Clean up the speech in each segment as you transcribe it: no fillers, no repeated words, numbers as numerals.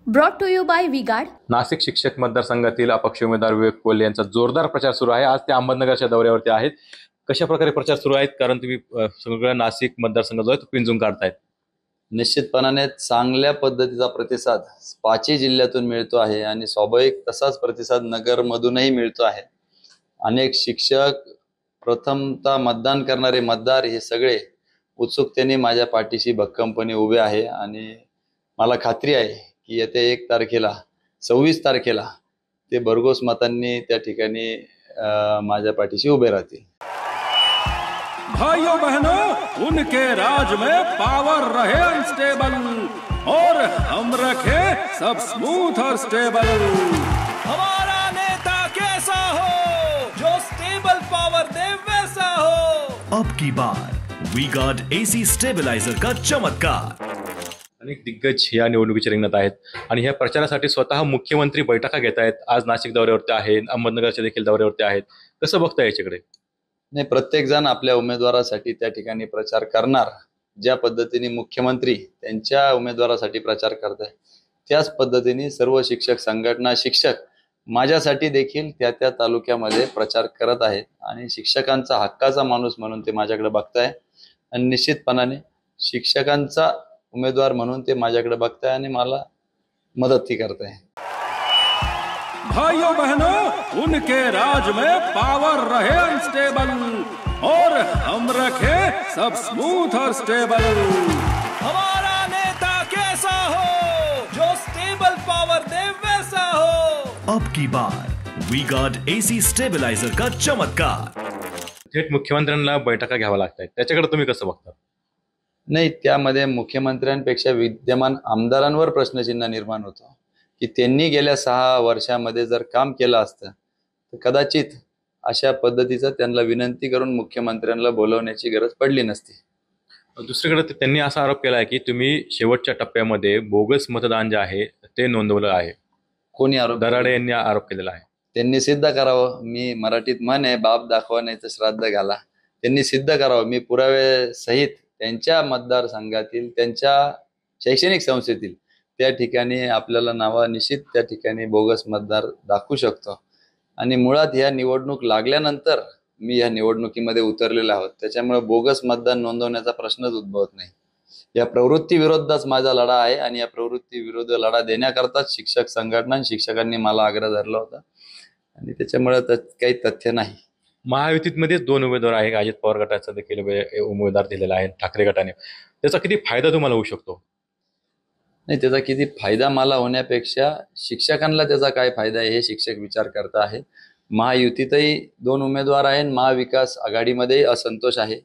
Brought to you by V-Guard. Nashik शिक्षक मतदारसंघातील अपक्ष उमेदवार विवेक कोल्हे यांचा जोरदार प्रचार सुरू आहे। आज ते अहमदनगरच्या दौऱ्यावरती आहेत। कशा प्रकारे प्रचार सुरू आहेत, कारण तुम्ही सगळ्या नाशिक मतदारसंघ जो आहे तो पिंजून काढतायत? निश्चितपणाने चांगल्या पद्धतीचा प्रतिसाद पाचही जिल्ह्यातून मिळतो आहे आणि स्वाभाविक तसाच प्रतिसाद नगरमधूनही मिळतो आहे। अनेक शिक्षक, प्रथमतः मतदान करणारे मतदार हे सगळे उत्सुकतेने माझ्या पाठीशी भक्कमपणे उभे आहे आणि मला खात्री आहे की येत्या 1 तारखेला 26 तारखेला ते भरघोस मतांनी त्या ठिकाणी माझ्या पाठीशी उभे राहतील। भाइयों बहनों, उनके राज में पावर रहे अनस्टेबल और हम रखे सब स्मूथ और स्टेबल। हमारा नेता कैसा हो जो स्टेबल पावर दे वैसा हो। अब की बार वी गार्ड एसी स्टेबलाइजर का चमत्कार। अनेक दिग्गज या निवडणुकीच्या रिंगणात आहेत आणि ह्या प्रचारासाठी स्वतः मुख्यमंत्री बैठका घेत आहेत। आज नाशिक दौऱ्यावरती आहेत, अहमदनगरच्या देखील दौऱ्यावरती आहेत। कसं बघता याच्याकडे? नाही, प्रत्येक जण आपल्या उमेदवारासाठी त्या ठिकाणी प्रचार करणार। ज्या पद्धतीने मुख्यमंत्री त्यांच्या उमेदवारासाठी प्रचार करताय त्याच पद्धतीने सर्व शिक्षक संघटना, शिक्षक माझ्यासाठी देखील त्या तालुक्यामध्ये प्रचार करत आहेत आणि शिक्षकांचा हक्काचा माणूस म्हणून ते माझ्याकडे बघताय आणि निश्चितपणाने शिक्षकांचा उमेदवार म्हणून ते माझ्याकडे बघताय आणि मला मदतही करताय। भाइयों बहनों, उनके राज में पावर रहे अनस्टेबल और हम रखे सब स्मूथ और स्टेबल। हमारा नेता कैसा हो जो स्टेबल पावर दे वैसा हो। अब की बार वी गार्ड एसी स्टेबलाइजर का चमत्कार। थेट मुख्यमंत्र्यांना बैठका घ्याव्या लागतात, त्याच्याकडे तुम्ही कसं बघता? नाही, त्यामध्ये मुख्यमंत्र्यांपेक्षा विद्यमान आमदारांवर प्रश्नचिन्ह निर्माण होतो की त्यांनी गेल्या 6 वर्षामध्ये जर काम केलं असतं तर कदाचित अशा पद्धतीचं त्यांना विनंती करून मुख्यमंत्र्यांना बोलवण्याची गरज पडली नसती। दुसरीकडे त्यांनी असा आरोप केला आहे की तुम्ही शेवटच्या टप्प्यामध्ये बोगस मतदान जे आहे ते नोंदवलं आहे। कोणी आरोप? दराडे यांनी आरोप केलेला आहे। त्यांनी सिद्ध करावं। मी मराठीत म्हण आहे, बाप दाखवा नाही तर श्राद्ध घाला। त्यांनी सिद्ध करावं। मी पुरावे सहित त्यांच्या मतदारसंघातील, त्यांच्या शैक्षणिक संस्थेतील त्या ठिकाणी आपल्याला नावानिश्चित त्या ठिकाणी बोगस मतदार दाखवू शकतो। आणि मुळात ह्या निवडणूक लागल्यानंतर मी या निवडणुकीमध्ये उतरलेलो आहोत, त्याच्यामुळे बोगस मतदान नोंदवण्याचा प्रश्नच उद्भवत नाही। या प्रवृत्ती विरोधात माझा लढा आहे आणि या प्रवृत्ती विरोध लढा देण्याकरताच शिक्षक संघटना आणि शिक्षकांनी मला आग्रह धरला होता आणि त्याच्यामुळे काही तथ्य नाही। महायुतीमध्ये 2 उमेदवार आहेत। अजित पवार गटाचा देखील उमेदवार दिलेला आहे, ठाकरे गटाने। त्याचा किती फायदा तुम्हाला होऊ शकतो? नाही, त्याचा किती फायदा मला होण्यापेक्षा शिक्षकांना त्याचा काय फायदा आहे हे शिक्षक विचार करत आहे। महायुतीतही 2 उमेदवार आहेत, महाविकास आघाडीमध्येही असंतोष आहे,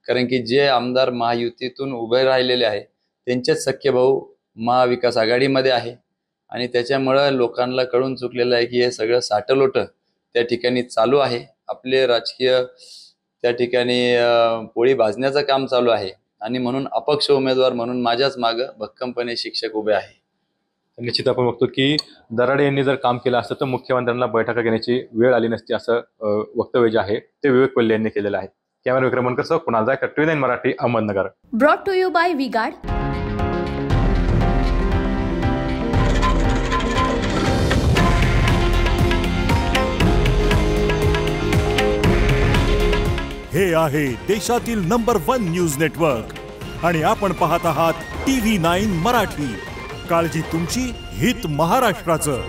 कारण की जे आमदार महायुतीतून उभे राहिलेले आहे त्यांचेच सख्खे भाऊ महाविकास आघाडीमध्ये आहे आणि त्याच्यामुळे लोकांना कळून चुकलेलं आहे की हे सगळं साटलोट त्या ठिकाणी चालू आहे। आपले राजकीय त्या ठिकाणी पोळी भाजण्याचं काम चालू आहे आणि म्हणून अपक्ष उमेदवार म्हणून माझ्याच मागे भक्कमपणे शिक्षक उभे आहे। निश्चित आपण बघतो की दराडे यांनी जर काम केलं असतं तर मुख्यमंत्र्यांना बैठका घेण्याची वेळ आली नसती, असं वक्तव्य जे आहे ते विवेक कोल्हे यांनी केलेलं आहे। Camera Vikramankar, Kunal Jaykar, TV9 Marathi, Ahmednagar. Brought to you by V-Guard. हे आहे देशातील नंबर 1 न्यूज नेटवर्क आणि आपण पाहत आहात TV9 मराठी। काळजी तुमची, हित महाराष्ट्राचं।